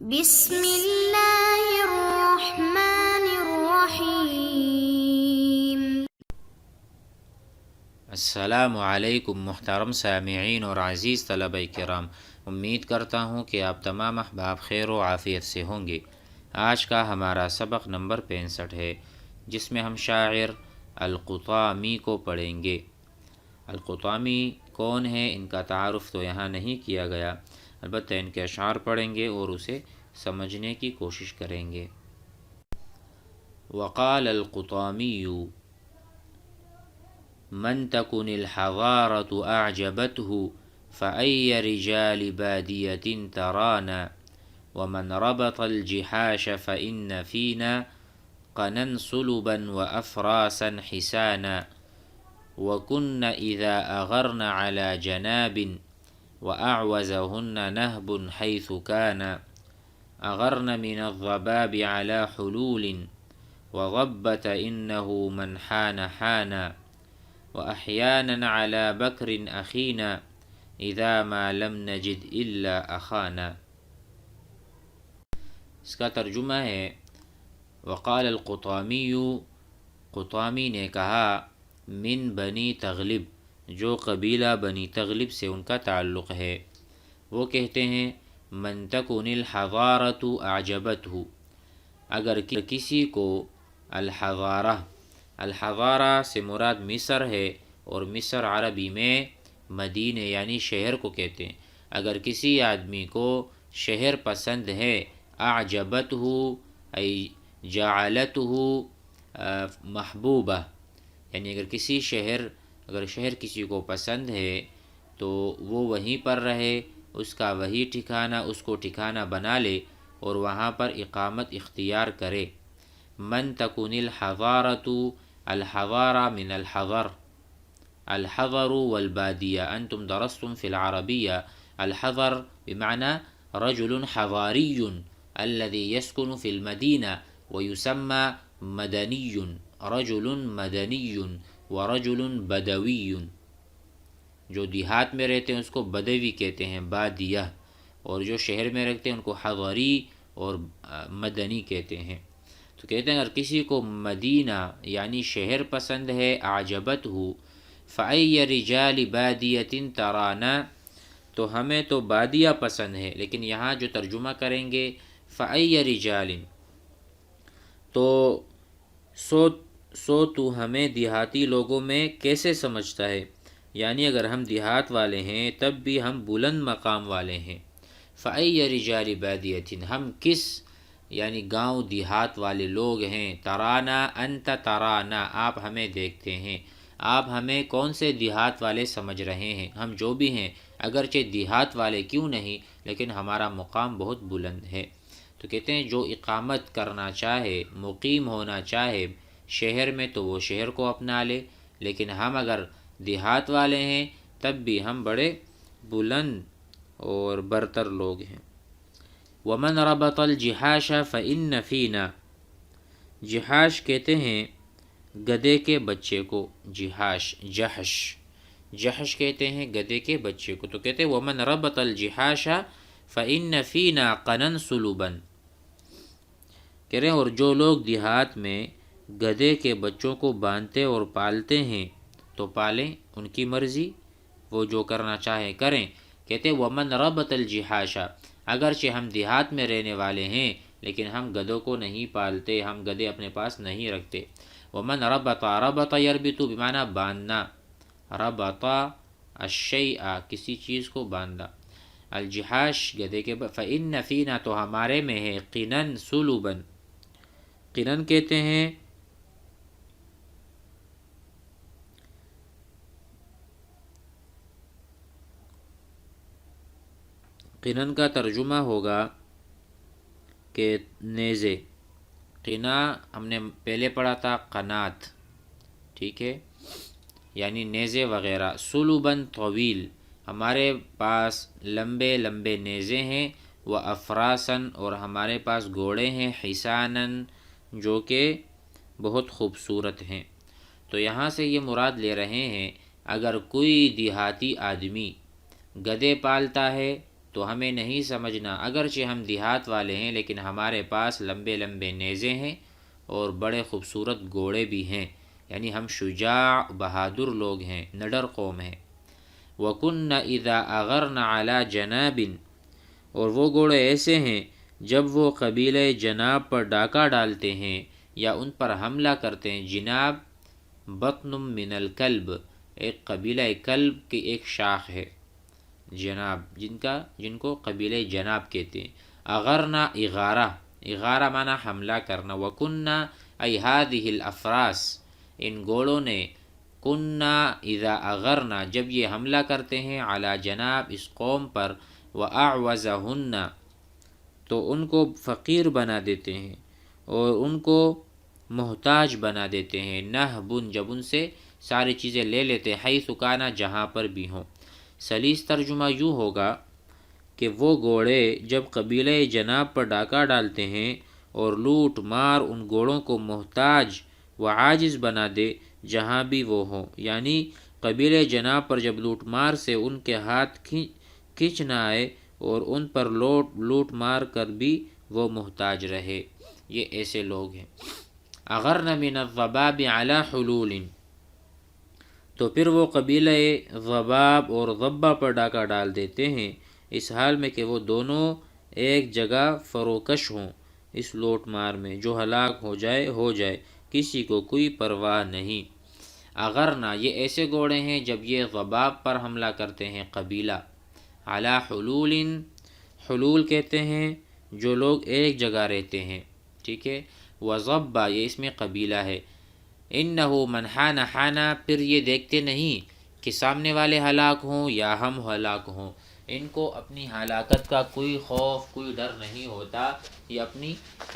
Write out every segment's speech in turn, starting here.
بسم اللہ الرحمن الرحیم۔ السلام علیکم محترم سامعین اور عزیز طلبہ کرام، امید کرتا ہوں کہ آپ تمام احباب خیر و عافیت سے ہوں گے۔ آج کا ہمارا سبق نمبر 65 ہے، جس میں ہم شاعر القطامی کو پڑھیں گے۔ القطامی کون ہے، ان کا تعارف تو یہاں نہیں کیا گیا، البتہ ان کے اشعار پڑھیں گے اور اسے سمجھنے کی کوشش کریں گے۔ وقال القطامی من تكن الحضارة أعجبته فأي رجال بادية ترانا ومن ربط الجحاش فإن فينا قنا صلبا وأفراسا حسانا وكن إذا أغرن على جناب وأعوزهن نهب حيث كان أغرن من الضباب على حلول وضبت إنه من حان حانا وأحيانا على بكر أخينا إذا ما لم نجد إلا أخانا۔ اس کا ترجمہ ہے، وقال القطامی، قطامی نے کہا، من بنی تغلب، جو قبیلہ بنی تغلب سے ان کا تعلق ہے، وہ کہتے ہیں من تکن الحضارۃ اعجبتہ، اگر کسی کو الحضارہ، الحضارہ سے مراد مصر ہے، اور مصر عربی میں مدینے یعنی شہر کو کہتے ہیں۔ اگر کسی آدمی کو شہر پسند ہے، اعجبتہ ای جعلتہ محبوبہ، یعنی اگر شہر کسی کو پسند ہے تو وہ وہیں پر رہے، اس کا وہی ٹھکانہ، اس کو ٹھکانہ بنا لے اور وہاں پر اقامت اختیار کرے۔ من تکن الحضارۃ، الحضارہ من الحضر، الحضر والبادیہ، انتم درستم فی العربیہ، الحضر بمعنى رجل حضاری الذي يسكن في المدینہ ويسمى مدنی، رجل مدنی ورجل بدوی، جو دیہات میں رہتے ہیں اس کو بدوی کہتے ہیں، بادیہ، اور جو شہر میں رہتے ہیں ان کو حضری اور مدنی کہتے ہیں۔ تو کہتے ہیں اگر کسی کو مدینہ یعنی شہر پسند ہے، اعجبتہ فأی رجال بادیۃ ترانا، تو ہمیں تو بادیہ پسند ہے، لیکن یہاں جو ترجمہ کریں گے فأی رجال، تو سو تو ہمیں دیہاتی لوگوں میں کیسے سمجھتا ہے، یعنی اگر ہم دیہات والے ہیں تب بھی ہم بلند مقام والے ہیں۔ فأی رجال بادیۃ، ہم کس یعنی گاؤں دیہات والے لوگ ہیں، ترانا انت ترانا، آپ ہمیں دیکھتے ہیں، آپ ہمیں کون سے دیہات والے سمجھ رہے ہیں، ہم جو بھی ہیں اگرچہ دیہات والے کیوں نہیں لیکن ہمارا مقام بہت بلند ہے۔ تو کہتے ہیں جو اقامت کرنا چاہے، مقیم ہونا چاہے شہر میں تو وہ شہر کو اپنا لے، لیکن ہم اگر دیہات والے ہیں تب بھی ہم بڑے بلند اور برتر لوگ ہیں۔ ومن ربط الجحاش فإن فینا، جحاش کہتے ہیں گدھے کے بچے کو، جحش کہتے ہیں گدھے کے بچے کو، تو کہتے ہیں ومن ربط الجحاش فإن فینا قنا صلبا، کہہ رہے ہیں اور جو لوگ دیہات میں گدھے کے بچوں کو باندھتے اور پالتے ہیں تو پالیں، ان کی مرضی، وہ جو کرنا چاہیں کریں۔ کہتے ہیں ومن ربط الجحاش، اگرچہ ہم دیہات میں رہنے والے ہیں لیکن ہم گدھوں کو نہیں پالتے، ہم گدھے اپنے پاس نہیں رکھتے۔ ومن ربط یربط بمعنی باندھنا، ربط الشیء کسی چیز کو باندھا، الجحاش گدھے کے فإن فینا تو ہمارے میں ہے، قنا صلبا، قنن کہتے ہیں قنن کا ترجمہ ہوگا کہ نیزے، قنا ہم نے پہلے پڑھا تھا قنات، ٹھیک ہے، یعنی نیزے وغیرہ، صلباً طویل، ہمارے پاس لمبے لمبے نیزے ہیں، وہ افراسن اور ہمارے پاس گھوڑے ہیں، حسانن جو کہ بہت خوبصورت ہیں۔ تو یہاں سے یہ مراد لے رہے ہیں اگر کوئی دیہاتی آدمی گدھے پالتا ہے تو ہمیں نہیں سمجھنا، اگرچہ ہم دیہات والے ہیں لیکن ہمارے پاس لمبے لمبے نیزے ہیں اور بڑے خوبصورت گھوڑے بھی ہیں، یعنی ہم شجاع بہادر لوگ ہیں، نڈر قوم ہیں۔ وَكُنَّ إِذَا أَغَرْنَ عَلَى جَنَابٍ، اور وہ گھوڑے ایسے ہیں جب وہ قبیلہ جناب پر ڈاکہ ڈالتے ہیں یا ان پر حملہ کرتے ہیں۔ جناب بطن من الکلب، ایک قبیلہ کلب کی ایک شاخ ہے جناب، جن کو قبیلہ جناب کہتے ہیں۔ اغرنا اغارہ معنی حملہ کرنا، وکننا ای هذه الافراس، ان گھوڑوں نے، کننا اذا اغرنا جب یہ حملہ کرتے ہیں، علی جناب اس قوم پر، واعوزہن تو ان کو فقیر بنا دیتے ہیں اور ان کو محتاج بنا دیتے ہیں، نہبن جب ان سے ساری چیزیں لے لیتے ہیں، حیث کانا جہاں پر بھی ہوں۔ سلیس ترجمہ یوں ہوگا کہ وہ گھوڑے جب قبیلہ جناب پر ڈاکہ ڈالتے ہیں اور لوٹ مار ان گھوڑوں کو محتاج و عاجز بنا دے جہاں بھی وہ ہوں، یعنی قبیلہ جناب پر جب لوٹ مار سے ان کے ہاتھ کھنچ نہ آئے اور ان پر لوٹ مار کر بھی وہ محتاج رہے، یہ ایسے لوگ ہیں۔ اغرن من الضباب علی حلول، تو پھر وہ قبیلہ ضباب اور ضبہ پر ڈاکہ ڈال دیتے ہیں، اس حال میں کہ وہ دونوں ایک جگہ فروکش ہوں اس لوٹ مار میں، جو ہلاک ہو جائے کسی کو کوئی پرواہ نہیں۔ اغرنا یہ ایسے گھوڑے ہیں جب یہ ضباب پر حملہ کرتے ہیں قبیلہ، علی حلول، حلول کہتے ہیں جو لوگ ایک جگہ رہتے ہیں، ٹھیک ہے۔ وضبہ یہ اس میں قبیلہ ہے۔ انہو من حان حانا، پھر یہ دیکھتے نہیں کہ سامنے والے ہلاک ہوں یا ہم ہلاک ہوں، ان کو اپنی ہلاکت کا کوئی خوف کوئی ڈر نہیں ہوتا، یہ اپنی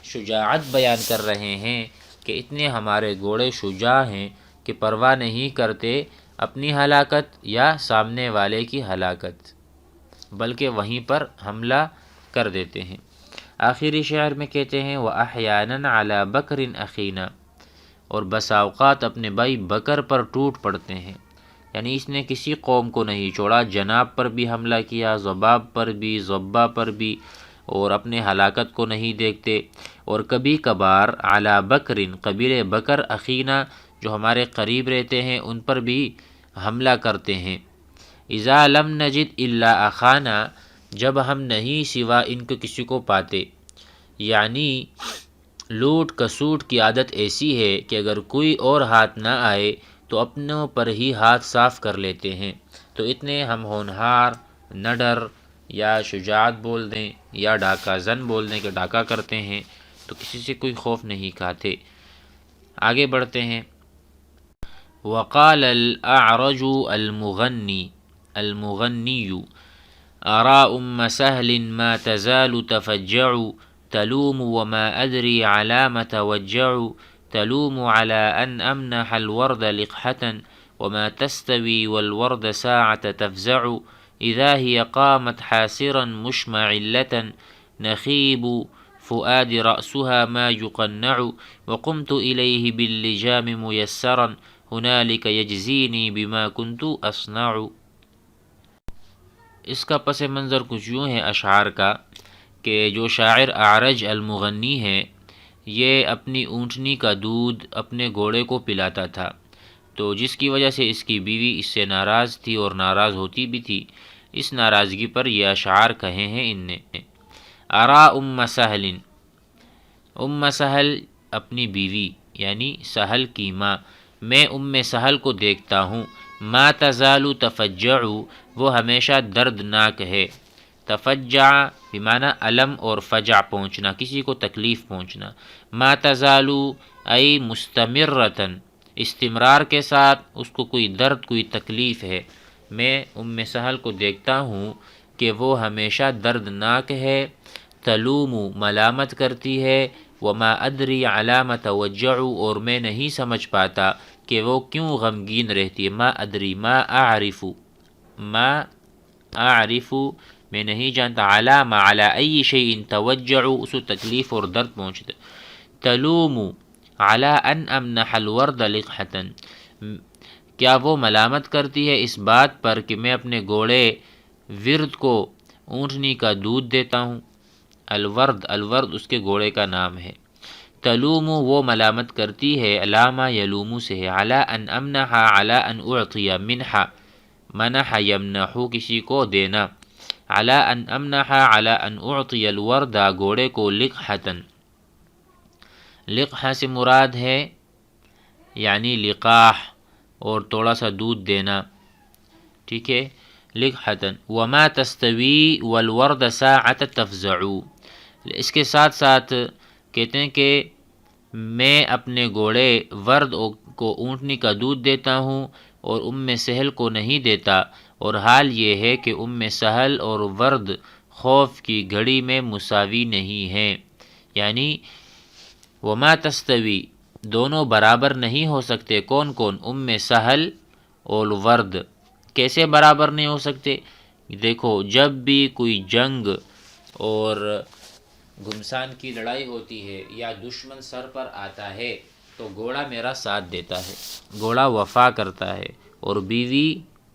شجاعت بیان کر رہے ہیں کہ اتنے ہمارے گھوڑے شجاع ہیں کہ پرواہ نہیں کرتے اپنی ہلاکت یا سامنے والے کی ہلاکت، بلکہ وہیں پر حملہ کر دیتے ہیں۔ آخری شعر میں کہتے ہیں وَأَحْيَانًا عَلَى بَكْرٍ أَخِينَا، اور بسا اوقات اپنے بھائی بکر پر ٹوٹ پڑتے ہیں، یعنی اس نے کسی قوم کو نہیں چھوڑا، جناب پر بھی حملہ کیا، ضباب پر بھی، ضبہ پر بھی، اور اپنے ہلاکت کو نہیں دیکھتے۔ اور کبھی کبھار علی بکر قبیلہ بکر اخینا جو ہمارے قریب رہتے ہیں ان پر بھی حملہ کرتے ہیں۔ اذا لم نجد الا اخانا، جب ہم نہیں سوا ان کو کسی کو پاتے، یعنی لوٹ کسوٹ کی عادت ایسی ہے کہ اگر کوئی اور ہاتھ نہ آئے تو اپنوں پر ہی ہاتھ صاف کر لیتے ہیں، تو اتنے ہم ہونہار، نڈر یا شجاعت بول دیں یا ڈاکہ زن بول دیں کہ ڈاکہ کرتے ہیں، تو کسی سے کوئی خوف نہیں کھاتے۔ آگے بڑھتے ہیں۔ وقال الاعرج المغنی ارا ام سهل ما تزال تفجع تلوم وما ادری على ما توجع تلوم على ان امنح الورد لقحة وما تستوي والورد ساعة تفزع اذا هي قامت حاسرا مشمعلة نخيب فؤاد رأسها ما يقنع وقمت إليه باللجام ميسرا هنالك يجزيني بما كنت أصنع۔ اس کا پس منظر کچھ یوں ہے اشعار کا کہ جو شاعر اعرج المغنی ہے یہ اپنی اونٹنی کا دودھ اپنے گھوڑے کو پلاتا تھا، تو جس کی وجہ سے اس کی بیوی اس سے ناراض تھی اور ناراض ہوتی بھی تھی۔ اس ناراضگی پر یہ اشعار کہے ہیں ان نے۔ ارا ام سہل، ام سہل اپنی بیوی یعنی سہل کی ماں، میں ام سہل کو دیکھتا ہوں، ما تزال تفجع، وہ ہمیشہ دردناک ہے، تفجع بمعنی علم اور فجع پہنچنا، کسی کو تکلیف پہنچنا، ما تزال ای مستمرتن، استمرار کے ساتھ اس کو کوئی درد کوئی تکلیف ہے۔ میں ام سہل کو دیکھتا ہوں کہ وہ ہمیشہ دردناک ہے، تلوم ملامت کرتی ہے، وما ادری علی ما توجع، اور میں نہیں سمجھ پاتا کہ وہ کیوں غمگین رہتی ہے، ما ادری ما اعرف میں نہیں جانتا، علی ما علی ای شیء توجع اس کو تکلیف اور درد پہنچتا، تلوم علی ان امنح الورد لقحة، کیا وہ ملامت کرتی ہے اس بات پر کہ میں اپنے گھوڑے ورد کو اونٹنی کا دودھ دیتا ہوں۔ الورد اس کے گھوڑے کا نام ہے۔ تلوم وہ ملامت کرتی ہے، علامہ یلوم سے ہے، علی ان امنح علی ان اعطی منح، منح یمنح کسی کو دینا، علی ان امنح علی ان اعطی الورد گھوڑے کو لقحتن، لقحہ سے مراد ہے یعنی لقاح اور تھوڑا سا دودھ دینا، ٹھیک ہے، لقحتن وما تستوی والورد ساعۃ تفزع، اس کے ساتھ ساتھ کہتے ہیں کہ میں اپنے گھوڑے ورد کو اونٹنی کا دودھ دیتا ہوں اور ام سہل کو نہیں دیتا، اور حال یہ ہے کہ ام سہل اور ورد خوف کی گھڑی میں مساوی نہیں ہیں، یعنی وما تستوی دونوں برابر نہیں ہو سکتے، کون کون؟ ام سہل اور ورد۔ کیسے برابر نہیں ہو سکتے؟ دیکھو جب بھی کوئی جنگ اور گھمسان کی لڑائی ہوتی ہے یا دشمن سر پر آتا ہے تو گھوڑا میرا ساتھ دیتا ہے، گھوڑا وفا کرتا ہے، اور بیوی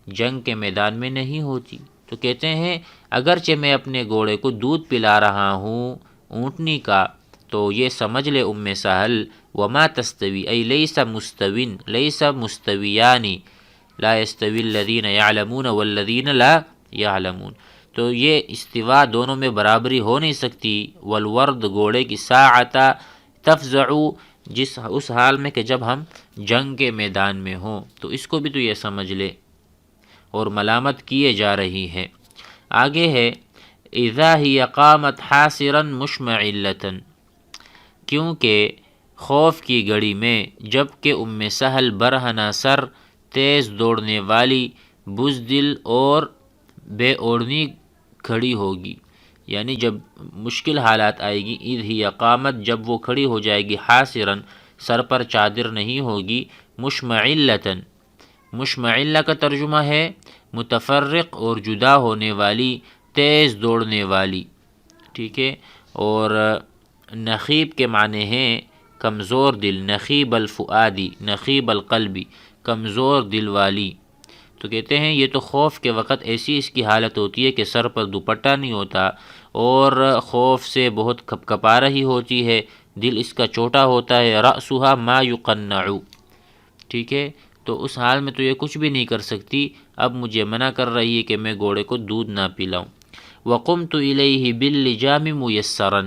جنگ کے میدان میں نہیں ہوتی۔ تو کہتے ہیں اگرچہ میں اپنے گھوڑے کو دودھ پلا رہا ہوں اونٹنی کا، تو یہ سمجھ لے ام سہل وما تستوی ای لیس مستوین، لیس مستویانی، لا یستوی الذین یعلمون والذین لا یعلمون، تو یہ استوا دونوں میں برابری ہو نہیں سکتی۔ والورد گھوڑے کی ساعت تفزع، اس حال میں کہ جب ہم جنگ کے میدان میں ہوں، تو اس کو بھی تو یہ سمجھ لے، اور ملامت کیے جا رہی ہے۔ آگے ہے اذا ہی قامت حاصرا مشمعلۃ، کیونکہ خوف کی گھڑی میں جب کہ ام سہل برہنہ سر، تیز دوڑنے والی، بزدل اور بے اوڑھنی کھڑی ہوگی، یعنی جب مشکل حالات آئے گی، اذ ہی قامت جب وہ کھڑی ہو جائے گی، حاصراً سر پر چادر نہیں ہوگی، مشمعلۃً، مشمعلہ کا ترجمہ ہے متفرق اور جدا ہونے والی، تیز دوڑنے والی، ٹھیک ہے، اور نخیب کے معنی ہیں کمزور دل، نخیب الفؤادی، نخیب القلبی، کمزور دل والی۔ تو کہتے ہیں یہ تو خوف کے وقت ایسی اس کی حالت ہوتی ہے کہ سر پر دوپٹہ نہیں ہوتا اور خوف سے بہت کھپکھپا رہی ہوتی ہے، دل اس کا چھوٹا ہوتا ہے، رأسها ما یقنع، ٹھیک ہے، تو اس حال میں تو یہ کچھ بھی نہیں کر سکتی، اب مجھے منع کر رہی ہے کہ میں گھوڑے کو دودھ نہ پلاؤں۔ وقمت الیہ باللجام میسرا،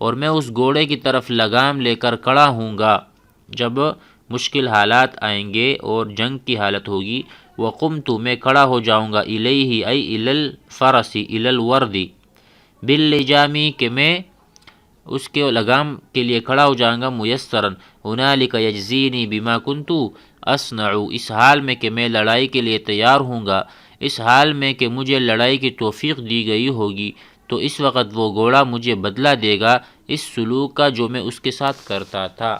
اور میں اس گھوڑے کی طرف لگام لے کر کھڑا ہوں گا جب مشکل حالات آئیں گے اور جنگ کی حالت ہوگی۔ وقمت میں کھڑا ہو جاؤں گا، الیہ ای الی الفرس الی الورد، باللجامی کہ میں اس کے لگام کے لیے کھڑا ہو جاؤں گا، میسرا ہنالک یجزینی بما کنت اصنع، اس حال میں کہ میں لڑائی کے لیے تیار ہوں گا، اس حال میں کہ مجھے لڑائی کی توفیق دی گئی ہوگی، تو اس وقت وہ گھوڑا مجھے بدلہ دے گا اس سلوک کا جو میں اس کے ساتھ کرتا تھا۔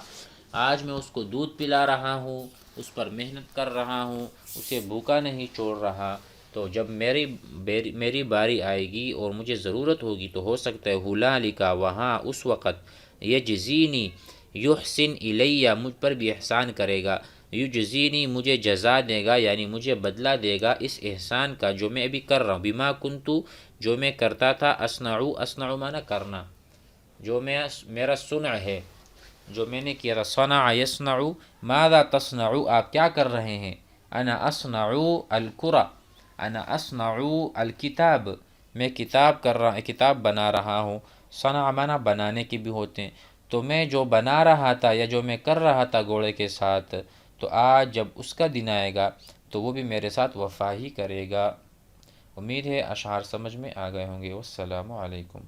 آج میں اس کو دودھ پلا رہا ہوں، اس پر محنت کر رہا ہوں، اسے بھوکا نہیں چھوڑ رہا، تو جب میری باری آئے گی اور مجھے ضرورت ہوگی تو ہو سکتا ہے ہنالک، وہاں اس وقت، یجزینی یحسن الیہ، مجھ پر بھی احسان کرے گا، یجزینی مجھے جزا دے گا، یعنی مجھے بدلہ دے گا اس احسان کا جو میں ابھی کر رہا ہوں، بما کنتو جو میں کرتا تھا، اصنع معنی کرنا، جو میرا صنع ہے، جو میں نے کیا تھا، صنع یصنع، ماذا تصنع آپ کیا کر رہے ہیں، انا اصنع الکرہ، انا اصنع الکتاب میں کتاب بنا رہا ہوں، صنع معنی بنانے کی بھی ہوتے ہیں، تو میں جو بنا رہا تھا یا جو میں کر رہا تھا گھوڑے کے ساتھ، تو آج جب اس کا دن آئے گا تو وہ بھی میرے ساتھ وفا ہی کرے گا۔ امید ہے اشعار سمجھ میں آ گئے ہوں گے۔ والسلام علیکم۔